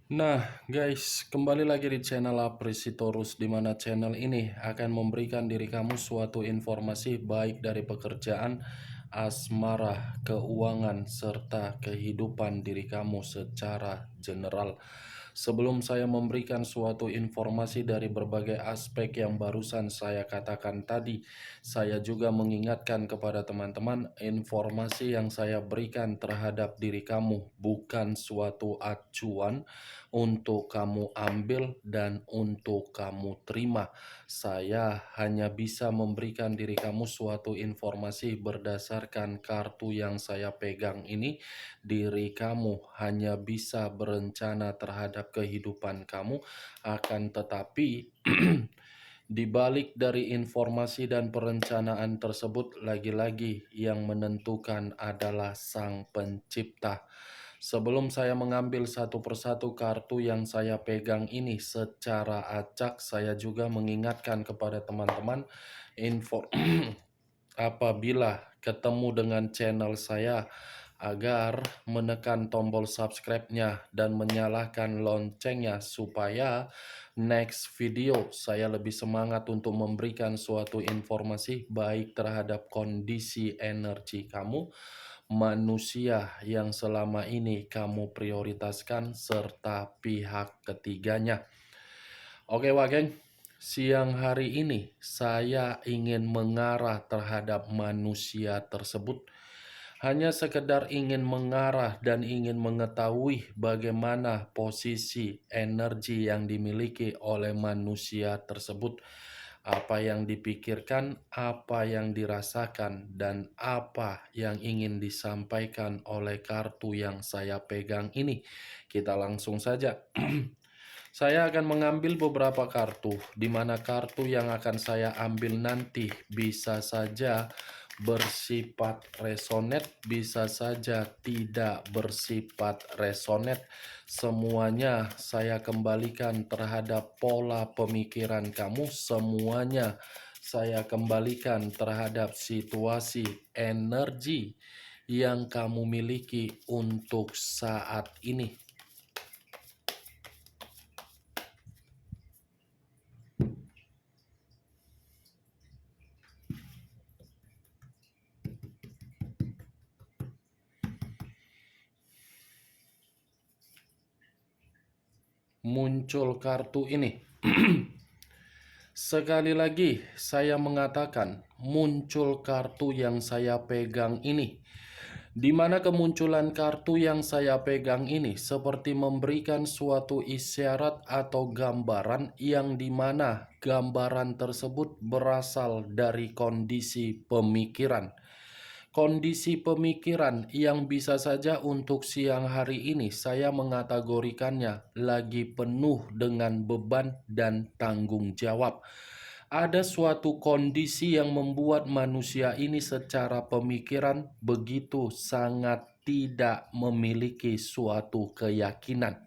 Nah, guys, kembali lagi di channel Apresitorus, di mana channel ini akan memberikan diri kamu suatu informasi baik dari pekerjaan, asmara, keuangan, serta kehidupan diri kamu secara general. Sebelum saya memberikan suatu informasi dari berbagai aspek yang barusan saya katakan tadi, saya juga mengingatkan kepada teman-teman, informasi yang saya berikan terhadap diri kamu bukan suatu acuan untuk kamu ambil dan untuk kamu terima. Saya hanya bisa memberikan diri kamu suatu informasi berdasarkan kartu yang saya pegang ini. Diri kamu hanya bisa berencana terhadap kehidupan kamu, akan tetapi di balik dari informasi dan perencanaan tersebut, lagi-lagi yang menentukan adalah Sang Pencipta. Sebelum saya mengambil satu persatu kartu yang saya pegang ini secara acak, saya juga mengingatkan kepada teman-teman info apabila ketemu dengan channel saya agar menekan tombol subscribe-nya dan menyalakan loncengnya supaya next video saya lebih semangat untuk memberikan suatu informasi baik terhadap kondisi energi kamu, manusia yang selama ini kamu prioritaskan, serta pihak ketiganya. Oke, Wageng. Siang hari ini saya ingin mengarah terhadap manusia tersebut. Hanya sekedar ingin mengarah dan ingin mengetahui bagaimana posisi energi yang dimiliki oleh manusia tersebut. Apa yang dipikirkan, apa yang dirasakan, dan apa yang ingin disampaikan oleh kartu yang saya pegang ini. Kita langsung saja. Saya akan mengambil beberapa kartu, di mana kartu yang akan saya ambil nanti bisa saja bersifat resonate, bisa saja tidak bersifat resonate. Semuanya saya kembalikan terhadap pola pemikiran kamu, semuanya saya kembalikan terhadap situasi energi yang kamu miliki untuk saat ini. Muncul kartu ini. Sekali lagi saya mengatakan muncul kartu yang saya pegang ini. Di mana kemunculan kartu yang saya pegang ini seperti memberikan suatu isyarat atau gambaran yang dimana gambaran tersebut berasal dari kondisi pemikiran. Kondisi pemikiran yang bisa saja untuk siang hari ini saya mengategorikannya lagi penuh dengan beban dan tanggung jawab. Ada suatu kondisi yang membuat manusia ini secara pemikiran begitu sangat tidak memiliki suatu keyakinan.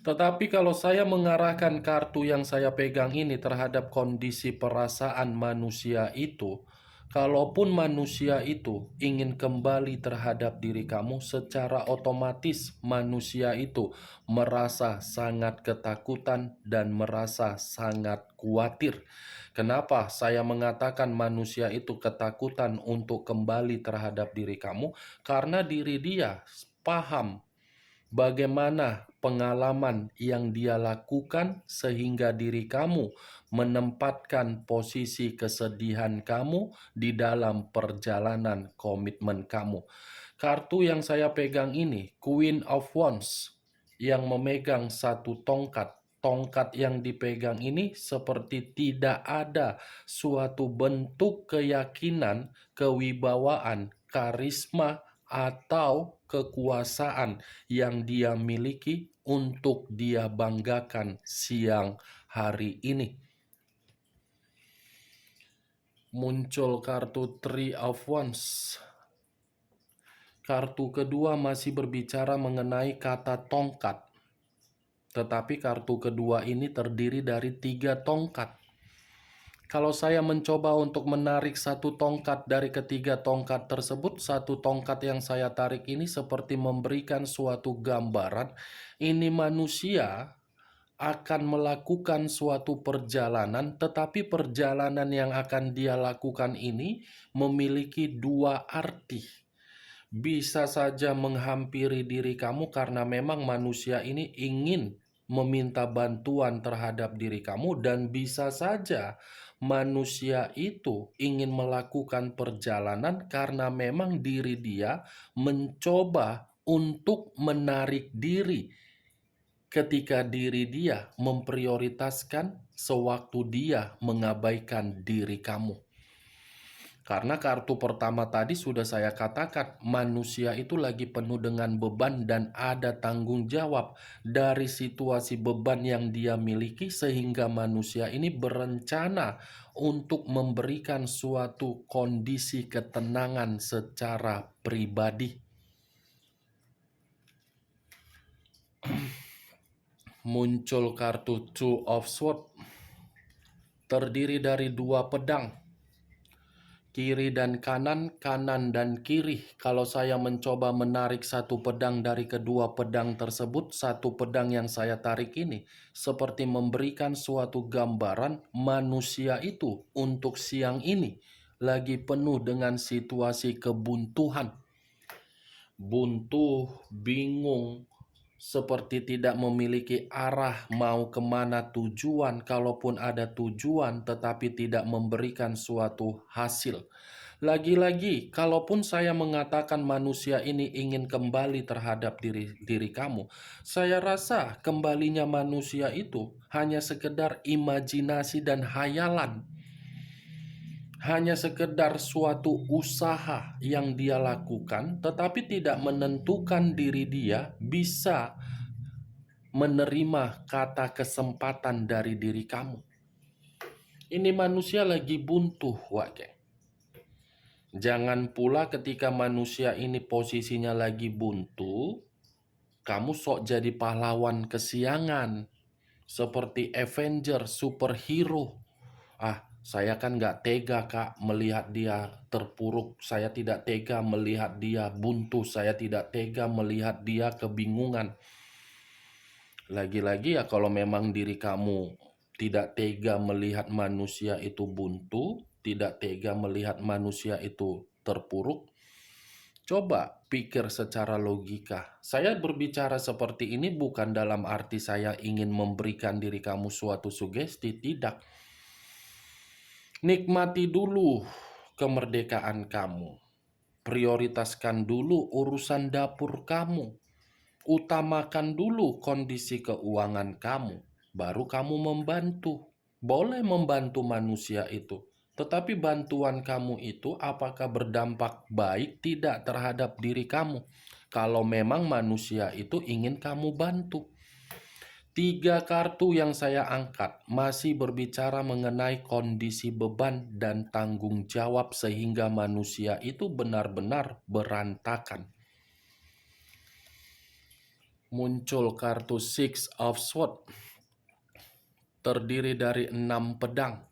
Tetapi kalau saya mengarahkan kartu yang saya pegang ini terhadap kondisi perasaan manusia itu, kalaupun manusia itu ingin kembali terhadap diri kamu, secara otomatis manusia itu merasa sangat ketakutan dan merasa sangat khawatir. Kenapa saya mengatakan manusia itu ketakutan untuk kembali terhadap diri kamu? Karena diri dia paham bagaimana pengalaman yang dia lakukan sehingga diri kamu menempatkan posisi kesedihan kamu di dalam perjalanan komitmen kamu. Kartu yang saya pegang ini, Queen of Wands, yang memegang satu tongkat. Tongkat yang dipegang ini seperti tidak ada suatu bentuk keyakinan, kewibawaan, karisma, atau kekuasaan yang dia miliki untuk dia banggakan siang hari ini. Muncul kartu Three of Wands. Kartu kedua masih berbicara mengenai kata tongkat. Tetapi kartu kedua ini terdiri dari 3 tongkat. Kalau saya mencoba untuk menarik satu tongkat dari ketiga tongkat tersebut, satu tongkat yang saya tarik ini seperti memberikan suatu gambaran, ini manusia akan melakukan suatu perjalanan, tetapi perjalanan yang akan dia lakukan ini memiliki dua arti. Bisa saja menghampiri diri kamu karena memang manusia ini ingin meminta bantuan terhadap diri kamu, dan bisa saja manusia itu ingin melakukan perjalanan karena memang diri dia mencoba untuk menarik diri ketika diri dia memprioritaskan sewaktu dia mengabaikan diri kamu. Karena kartu pertama tadi sudah saya katakan, manusia itu lagi penuh dengan beban dan ada tanggung jawab dari situasi beban yang dia miliki, sehingga manusia ini berencana untuk memberikan suatu kondisi ketenangan secara pribadi. Muncul kartu Two of Swords, terdiri dari dua pedang. Kiri dan kanan, kanan dan kiri. Kalau saya mencoba menarik satu pedang dari kedua pedang tersebut, satu pedang yang saya tarik ini seperti memberikan suatu gambaran manusia itu untuk siang ini lagi penuh dengan situasi kebuntuan. Buntu, bingung, seperti tidak memiliki arah mau kemana tujuan, kalaupun ada tujuan tetapi tidak memberikan suatu hasil. Lagi-lagi, kalaupun saya mengatakan manusia ini ingin kembali terhadap diri kamu, saya rasa kembalinya manusia itu hanya sekedar imajinasi dan hayalan. Hanya sekedar suatu usaha yang dia lakukan, tetapi tidak menentukan diri dia bisa menerima kata kesempatan dari diri kamu. Ini manusia lagi buntu, wake. Jangan pula ketika manusia ini posisinya lagi buntu, kamu sok jadi pahlawan kesiangan. Seperti Avenger, superhero. Saya kan gak tega kak melihat dia terpuruk. Saya tidak tega melihat dia buntu. Saya tidak tega melihat dia kebingungan. Lagi-lagi ya, kalau memang diri kamu tidak tega melihat manusia itu buntu, tidak tega melihat manusia itu terpuruk, coba pikir secara logika. Saya berbicara seperti ini bukan dalam arti saya ingin memberikan diri kamu suatu sugesti, tidak. Nikmati dulu kemerdekaan kamu. Prioritaskan dulu urusan dapur kamu. Utamakan dulu kondisi keuangan kamu, baru kamu membantu. Boleh membantu manusia itu, tetapi bantuan kamu itu apakah berdampak baik tidak terhadap diri kamu? Kalau memang manusia itu ingin kamu bantu. 3 kartu yang saya angkat masih berbicara mengenai kondisi beban dan tanggung jawab sehingga manusia itu benar-benar berantakan. Muncul kartu Six of Swords, terdiri dari 6 pedang.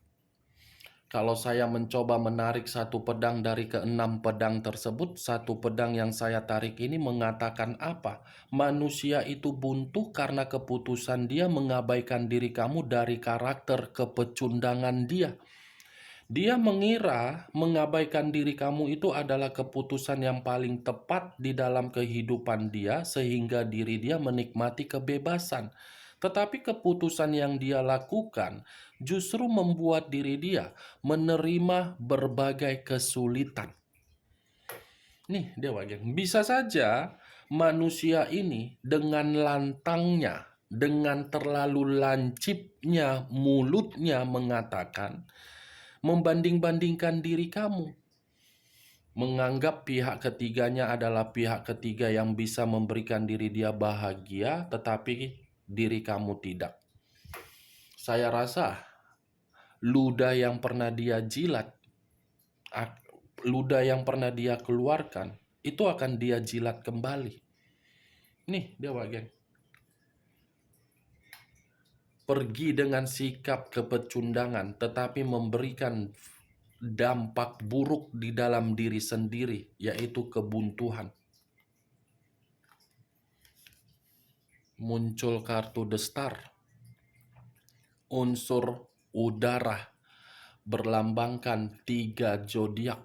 Kalau saya mencoba menarik satu pedang dari ke-6 pedang tersebut, satu pedang yang saya tarik ini mengatakan apa? Manusia itu buntu karena keputusan dia mengabaikan diri kamu dari karakter kepecundangan dia. Dia mengira mengabaikan diri kamu itu adalah keputusan yang paling tepat di dalam kehidupan dia, sehingga diri dia menikmati kebebasan. Tetapi keputusan yang dia lakukan justru membuat diri dia menerima berbagai kesulitan. Nih, dia wajar. Bisa saja manusia ini dengan lantangnya, dengan terlalu lancipnya mulutnya mengatakan, membanding-bandingkan diri kamu. Menganggap pihak ketiganya adalah pihak ketiga yang bisa memberikan diri dia bahagia, tetapi diri kamu tidak. Saya rasa ludah yang pernah dia jilat, ludah yang pernah dia keluarkan, itu akan dia jilat kembali. Nih, dia bagian. pergi dengan sikap kepecundangan, tetapi memberikan dampak buruk di dalam diri sendiri, yaitu kebuntuan. Muncul kartu The Star, unsur udara, berlambangkan 3 zodiak,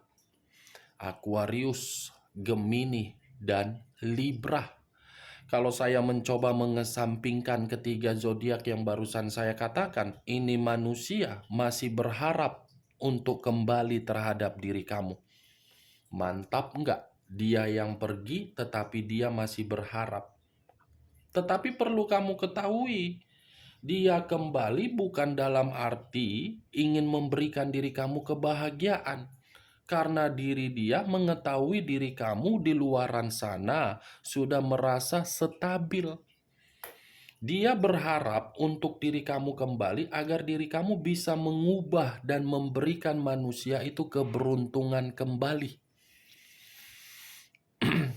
Aquarius, Gemini, dan Libra. Kalau saya mencoba mengesampingkan ketiga zodiak yang barusan saya katakan, ini manusia masih berharap untuk kembali terhadap diri kamu. Mantap enggak? Dia yang pergi tetapi dia masih berharap. Tetapi perlu kamu ketahui, dia kembali bukan dalam arti ingin memberikan diri kamu kebahagiaan. Karena diri dia mengetahui diri kamu di luaran sana sudah merasa stabil. Dia berharap untuk diri kamu kembali agar diri kamu bisa mengubah dan memberikan manusia itu keberuntungan kembali.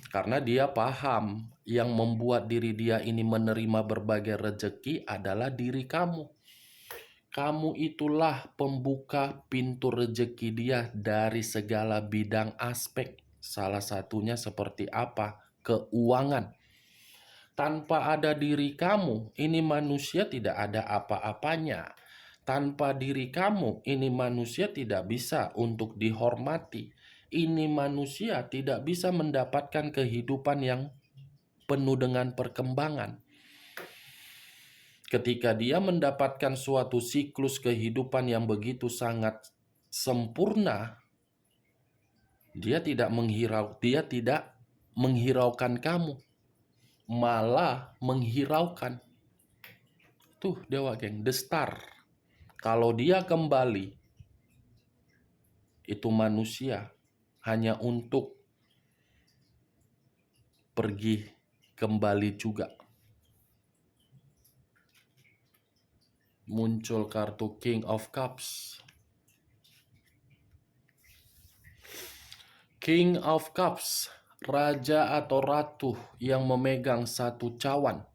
Karena dia paham yang membuat diri dia ini menerima berbagai rezeki adalah diri kamu. Kamu itulah pembuka pintu rezeki dia dari segala bidang aspek. Salah satunya seperti apa? Keuangan. Tanpa ada diri kamu, ini manusia tidak ada apa-apanya. Tanpa diri kamu, ini manusia tidak bisa untuk dihormati. Ini manusia tidak bisa mendapatkan kehidupan yang penuh dengan perkembangan. Ketika dia mendapatkan suatu siklus kehidupan yang begitu sangat sempurna, dia tidak menghiraukan kamu, malah menghiraukan. Tuh dewa geng, The Star. Kalau dia kembali, itu manusia hanya untuk pergi kembali juga. Muncul kartu King of Cups. King of Cups, raja atau ratu yang memegang satu cawan.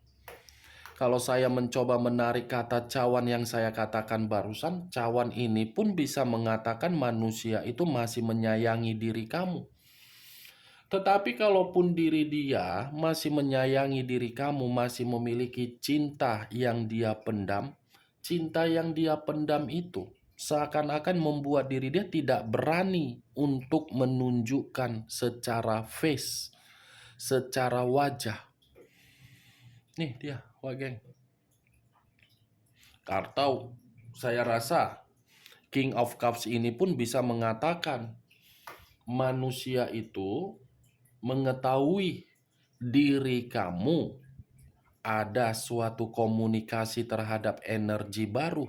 Kalau saya mencoba menarik kata cawan yang saya katakan barusan, cawan ini pun bisa mengatakan manusia itu masih menyayangi diri kamu. Tetapi kalaupun diri dia masih menyayangi diri kamu, masih memiliki cinta yang dia pendam, cinta yang dia pendam itu seakan-akan membuat diri dia tidak berani untuk menunjukkan secara face, secara wajah. Nih dia, wah geng. Atau saya rasa King of Cups ini pun bisa mengatakan manusia itu mengetahui diri kamu ada suatu komunikasi terhadap energi baru,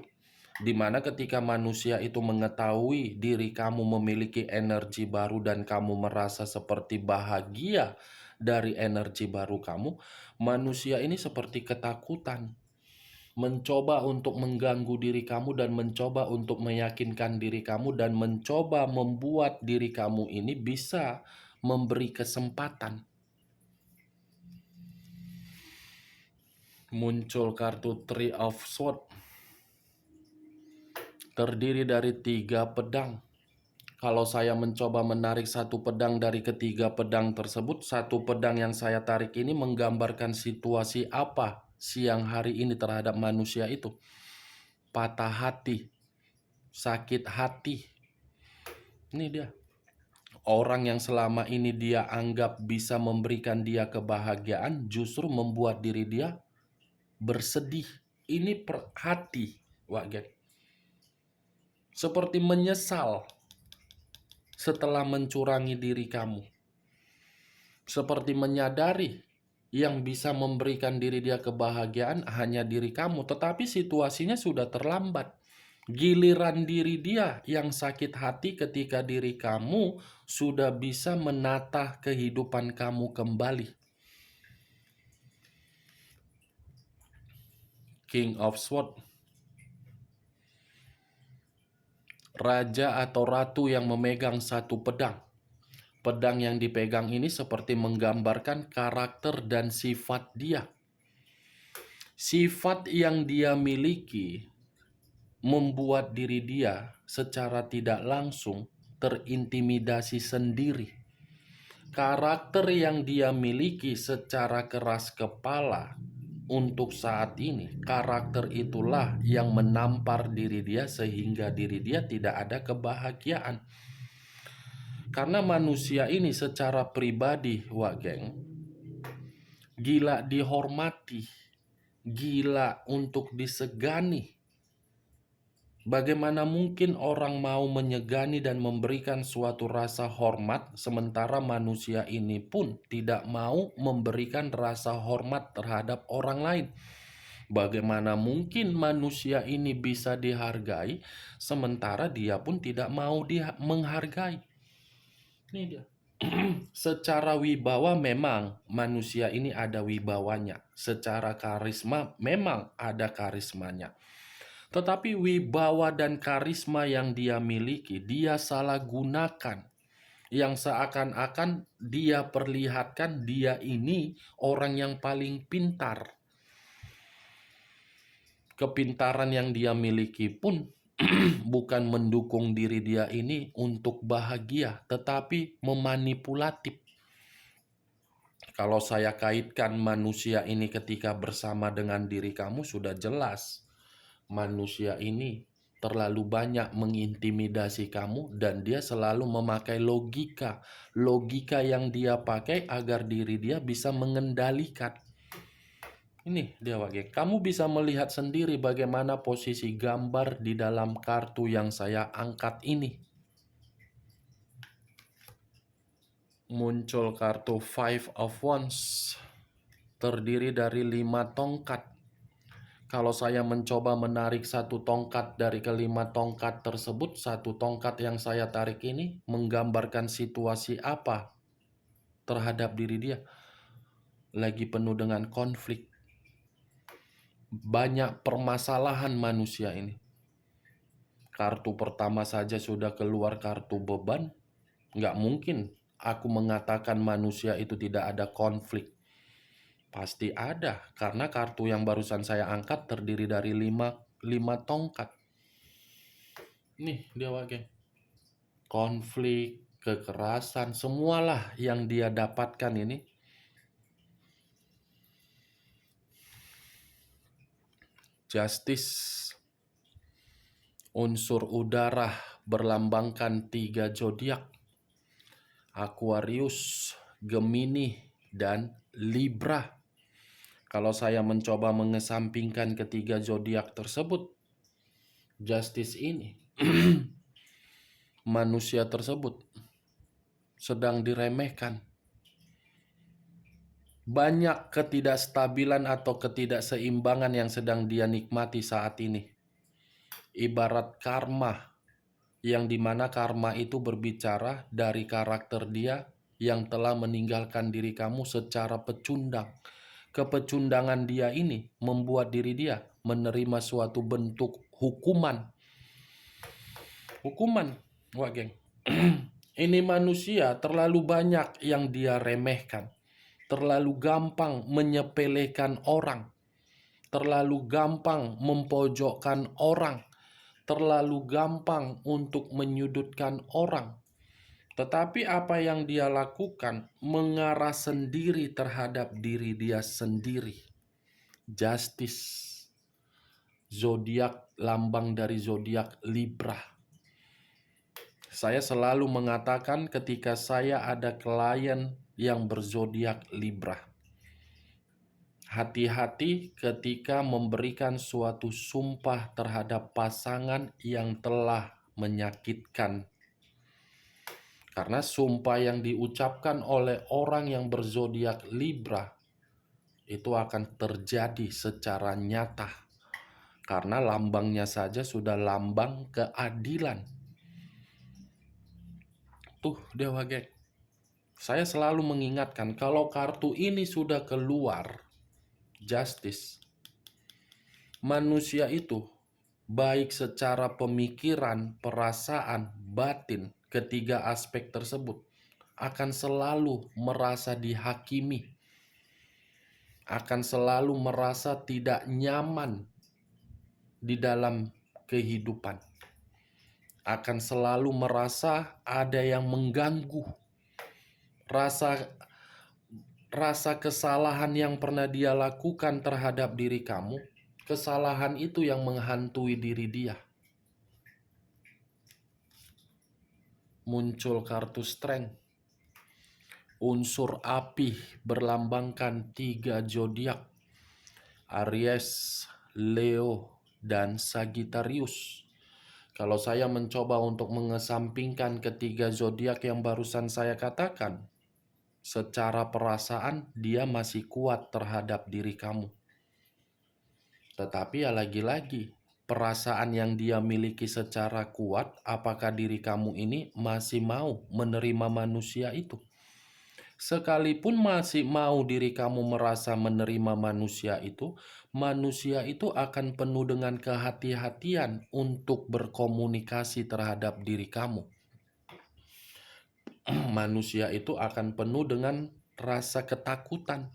di mana ketika manusia itu mengetahui diri kamu memiliki energi baru dan kamu merasa seperti bahagia dari energi baru kamu, manusia ini seperti ketakutan, mencoba untuk mengganggu diri kamu dan mencoba untuk meyakinkan diri kamu dan mencoba membuat diri kamu ini bisa memberi kesempatan. Muncul kartu Three of Swords, terdiri dari 3 pedang. Kalau saya mencoba menarik satu pedang dari ketiga pedang tersebut, satu pedang yang saya tarik ini menggambarkan situasi apa siang hari ini terhadap manusia itu. Patah hati, sakit hati. Ini dia. Orang yang selama ini dia anggap bisa memberikan dia kebahagiaan justru membuat diri dia bersedih. Ini hati, wagen. Seperti menyesal setelah mencurangi diri kamu. Seperti menyadari yang bisa memberikan diri dia kebahagiaan hanya diri kamu, tetapi situasinya sudah terlambat. Giliran diri dia yang sakit hati ketika diri kamu sudah bisa menata kehidupan kamu kembali. King of Swords, raja atau ratu yang memegang satu pedang. Pedang yang dipegang ini seperti menggambarkan karakter dan sifat dia. Sifat yang dia miliki membuat diri dia secara tidak langsung terintimidasi sendiri. Karakter yang dia miliki secara keras kepala untuk saat ini, karakter itulah yang menampar diri dia sehingga diri dia tidak ada kebahagiaan. Karena manusia ini secara pribadi, Wak Geng, gila dihormati, gila untuk disegani. Bagaimana mungkin orang mau menyegani dan memberikan suatu rasa hormat, sementara manusia ini pun tidak mau memberikan rasa hormat terhadap orang lain? Bagaimana mungkin manusia ini bisa dihargai, sementara dia pun tidak mau menghargai? Ini dia. Secara wibawa memang manusia ini ada wibawanya. Secara karisma memang ada karismanya. Tetapi wibawa dan karisma yang dia miliki, dia salah gunakan. Yang seakan-akan dia perlihatkan dia ini orang yang paling pintar. Kepintaran yang dia miliki pun bukan mendukung diri dia ini untuk bahagia, tetapi memanipulatif. Kalau saya kaitkan manusia ini ketika bersama dengan diri kamu, sudah jelas. Manusia ini terlalu banyak mengintimidasi kamu dan dia selalu memakai logika. Logika yang dia pakai agar diri dia bisa mengendalikan. Ini dia Wak. Kamu bisa melihat sendiri bagaimana posisi gambar di dalam kartu yang saya angkat ini. Muncul kartu Five of Wands. Terdiri dari 5 tongkat. Kalau saya mencoba menarik satu tongkat dari kelima tongkat tersebut, satu tongkat yang saya tarik ini menggambarkan situasi apa terhadap diri dia. Lagi penuh dengan konflik. Banyak permasalahan manusia ini. Kartu pertama saja sudah keluar kartu beban. Nggak mungkin aku mengatakan manusia itu tidak ada konflik. Pasti ada, karena kartu yang barusan saya angkat terdiri dari 5 tongkat. Nih dia Wak. Konflik, kekerasan, semualah yang dia dapatkan ini. Justice, unsur udara berlambangkan 3 zodiak. Aquarius, Gemini, dan Libra. Kalau saya mencoba mengesampingkan ketiga zodiak tersebut, Justice ini, manusia tersebut sedang diremehkan. Banyak ketidakstabilan atau ketidakseimbangan yang sedang dia nikmati saat ini. Ibarat karma, yang dimana karma itu berbicara dari karakter dia yang telah meninggalkan diri kamu secara pecundang. Kepecundangan dia ini membuat diri dia menerima suatu bentuk hukuman. Hukuman, Wak Geng. Ini manusia terlalu banyak yang dia remehkan. Terlalu gampang menyepelekan orang. Terlalu gampang mempojokkan orang. Terlalu gampang untuk menyudutkan orang. Tetapi apa yang dia lakukan mengarah sendiri terhadap diri dia sendiri. Justice. Zodiak, lambang dari zodiak Libra. Saya selalu mengatakan ketika saya ada klien yang berzodiak Libra, hati-hati ketika memberikan suatu sumpah terhadap pasangan yang telah menyakitkan. Karena sumpah yang diucapkan oleh orang yang berzodiak Libra itu akan terjadi secara nyata. Karena lambangnya saja sudah lambang keadilan. Tuh dia Wak. Saya selalu mengingatkan kalau kartu ini sudah keluar, Justice, manusia itu baik secara pemikiran, perasaan, batin, ketiga aspek tersebut akan selalu merasa dihakimi. akan selalu merasa tidak nyaman di dalam kehidupan, akan selalu merasa ada yang mengganggu. Rasa kesalahan yang pernah dia lakukan terhadap diri kamu, kesalahan itu yang menghantui diri dia. Muncul kartu Strength. Unsur api berlambangkan 3 zodiak, Aries, Leo, dan Sagittarius. Kalau saya mencoba untuk mengesampingkan ketiga zodiak yang barusan saya katakan, secara perasaan dia masih kuat terhadap diri kamu. Tetapi ya lagi-lagi, perasaan yang dia miliki secara kuat, apakah diri kamu ini masih mau menerima manusia itu? Sekalipun masih mau diri kamu merasa menerima manusia itu akan penuh dengan kehati-hatian untuk berkomunikasi terhadap diri kamu. Manusia itu akan penuh dengan rasa ketakutan.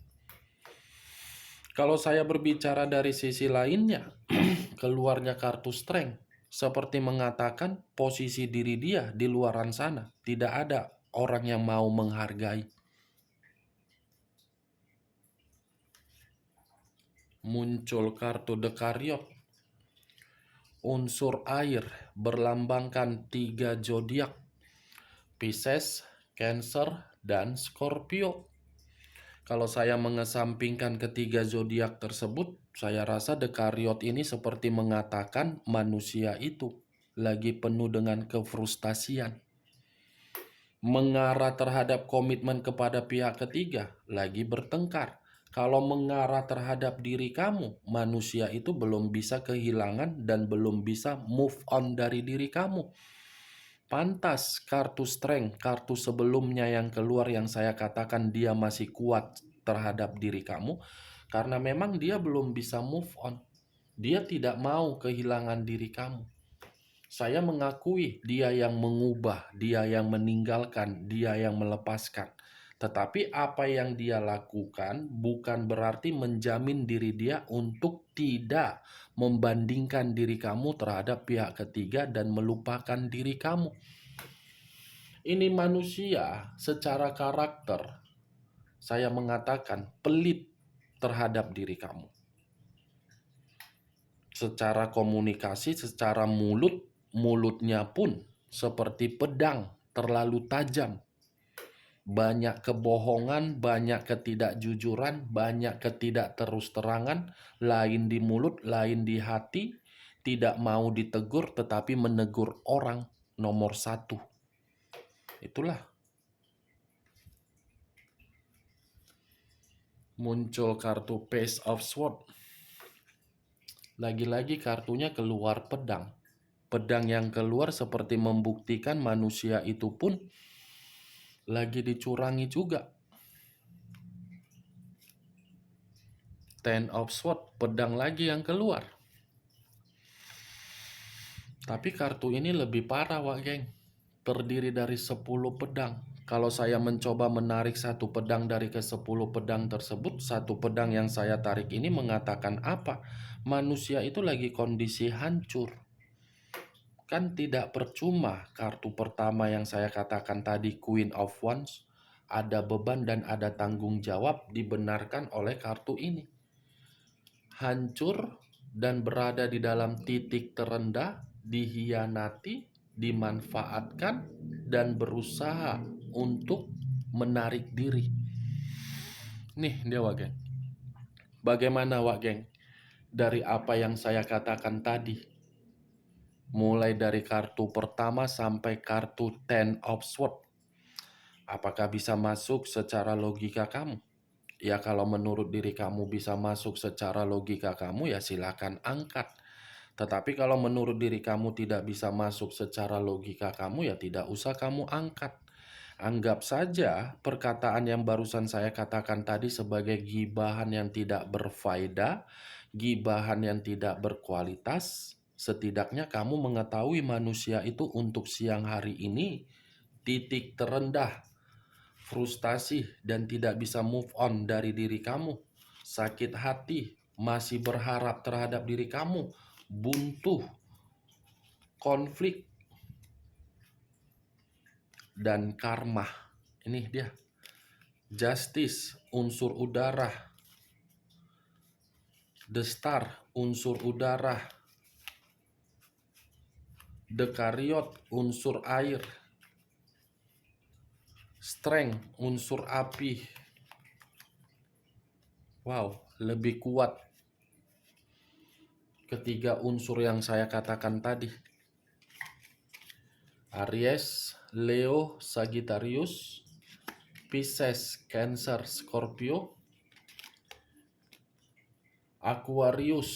Kalau saya berbicara dari sisi lainnya, keluarnya kartu Strength seperti mengatakan posisi diri dia di luaran sana, tidak ada orang yang mau menghargai. Muncul kartu The Chariot. Unsur air berlambangkan 3 zodiak, Pisces, Cancer, dan Scorpio. Kalau saya mengesampingkan ketiga zodiak tersebut, saya rasa The Chariot ini seperti mengatakan manusia itu lagi penuh dengan kefrustasian, mengarah terhadap komitmen kepada pihak ketiga, lagi bertengkar. Kalau mengarah terhadap diri kamu, manusia itu belum bisa kehilangan dan belum bisa move on dari diri kamu. Pantas kartu Strength, kartu sebelumnya yang keluar yang saya katakan dia masih kuat terhadap diri kamu, karena memang dia belum bisa move on. Dia tidak mau kehilangan diri kamu. Saya mengakui dia yang mengubah, dia yang meninggalkan, dia yang melepaskan. Tetapi apa yang dia lakukan bukan berarti menjamin diri dia untuk tidak membandingkan diri kamu terhadap pihak ketiga dan melupakan diri kamu. Ini manusia secara karakter, saya mengatakan pelit terhadap diri kamu. Secara komunikasi, secara mulutnya pun seperti pedang, terlalu tajam. Banyak kebohongan, banyak ketidakjujuran, banyak ketidakterus-terangan, lain di mulut, lain di hati, tidak mau ditegur tetapi menegur orang nomor 1. Itulah. Muncul kartu Page of Swords. Lagi-lagi kartunya keluar pedang. Pedang yang keluar seperti membuktikan manusia itu pun lagi dicurangi juga. Ten of Swords, pedang lagi yang keluar. Tapi kartu ini lebih parah, Wak Geng. Terdiri dari 10 pedang. Kalau saya mencoba menarik satu pedang dari ke-10 pedang tersebut, satu pedang yang saya tarik ini mengatakan apa? Manusia itu lagi kondisi hancur. Kan tidak percuma kartu pertama yang saya katakan tadi, Queen of Wands, ada beban dan ada tanggung jawab dibenarkan oleh kartu ini. Hancur dan berada di dalam titik terendah, dihianati, dimanfaatkan, dan berusaha untuk menarik diri. Nih dia, Wak Geng. Bagaimana, Wak Geng? Dari apa yang saya katakan tadi, mulai dari kartu pertama sampai kartu Ten of Swords, apakah bisa masuk secara logika kamu? Ya kalau menurut diri kamu bisa masuk secara logika kamu, ya silakan angkat. Tetapi kalau menurut diri kamu tidak bisa masuk secara logika kamu, ya tidak usah kamu angkat. Anggap saja perkataan yang barusan saya katakan tadi sebagai gibahan yang tidak berfaedah, gibahan yang tidak berkualitas. Setidaknya kamu mengetahui manusia itu untuk siang hari ini titik terendah, frustasi, dan tidak bisa move on dari diri kamu. sakit hati, masih berharap terhadap diri kamu, buntu, konflik, dan karma. Ini dia. Justice, unsur udara. The Star, unsur udara. The Chariot, unsur air. Strength, unsur api. Wow, lebih kuat ketiga unsur yang saya katakan tadi. Aries, Leo, Sagittarius, Pisces, Cancer, Scorpio, Aquarius,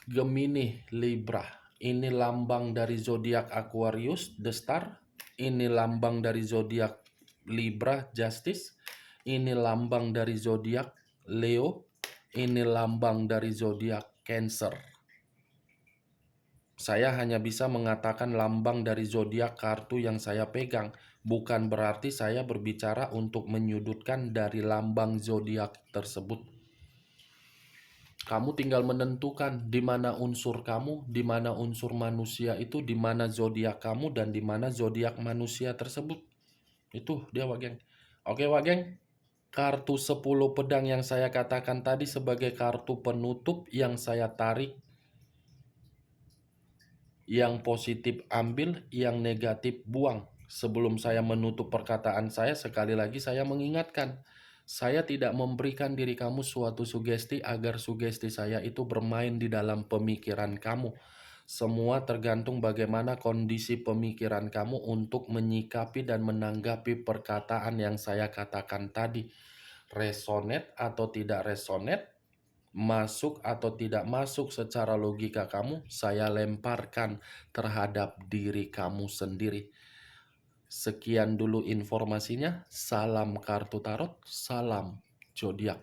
Gemini, Libra. Ini lambang dari zodiak Aquarius, The Star. Ini lambang dari zodiak Libra, Justice. Ini lambang dari zodiak Leo. Ini lambang dari zodiak Cancer. Saya hanya bisa mengatakan lambang dari zodiak kartu yang saya pegang. Bukan berarti saya berbicara untuk menyudutkan dari lambang zodiak tersebut. Kamu tinggal menentukan di mana unsur kamu, di mana unsur manusia itu, di mana zodiak kamu, dan di mana zodiak manusia tersebut. Itu dia, Wageng. Oke, Wageng. Kartu 10 pedang yang saya katakan tadi sebagai kartu penutup yang saya tarik. Yang positif ambil, yang negatif buang. Sebelum saya menutup perkataan saya, sekali lagi saya mengingatkan. Saya tidak memberikan diri kamu suatu sugesti agar sugesti saya itu bermain di dalam pemikiran kamu. Semua tergantung bagaimana kondisi pemikiran kamu untuk menyikapi dan menanggapi perkataan yang saya katakan tadi. Resonate atau tidak resonate, masuk atau tidak masuk secara logika kamu, saya lemparkan terhadap diri kamu sendiri. Sekian dulu informasinya. Salam kartu tarot, salam zodiak.